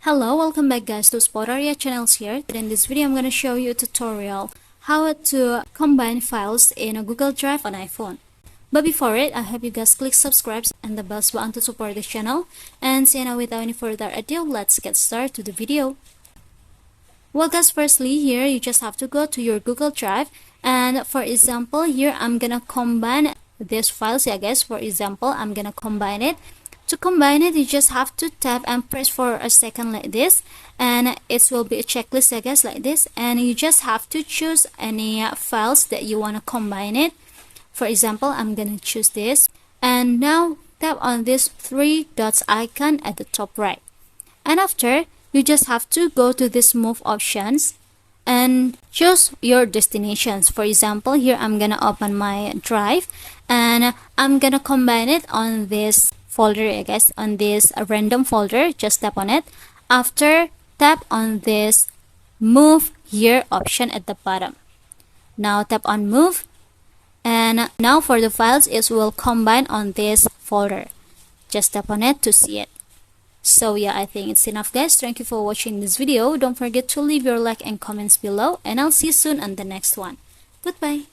Hello, welcome back guys to Spotaria channels here. Today in this video I'm going to show you a tutorial how to combine files in a Google Drive on iPhone. But before it, I hope you guys click subscribe and the bell button to support this channel. And so now without any further ado, let's get started to the video. Well guys, firstly here you just have to go to your Google Drive, and for example here I'm gonna combine these files. Yeah guys, for example I'm gonna combine it. To combine it, you just have to tap and press for a second like this, and it will be a checklist, I guess, like this, and you just have to choose any files that you want to combine it. For example, I'm gonna choose this, and now tap on this three dots icon at the top right, and after you just have to go to this move options and choose your destinations. For example, here I'm gonna open my drive and I'm gonna combine it on this folder, I guess, on this random folder. Just tap on it. After, tap on this move here option at the bottom. Now tap on move, and now for the files it will combine on this folder. Just tap on it to see it. So yeah, I think it's enough guys. Thank you for watching this video. Don't forget to leave your like and comments below, and I'll see you soon on the next one. Goodbye.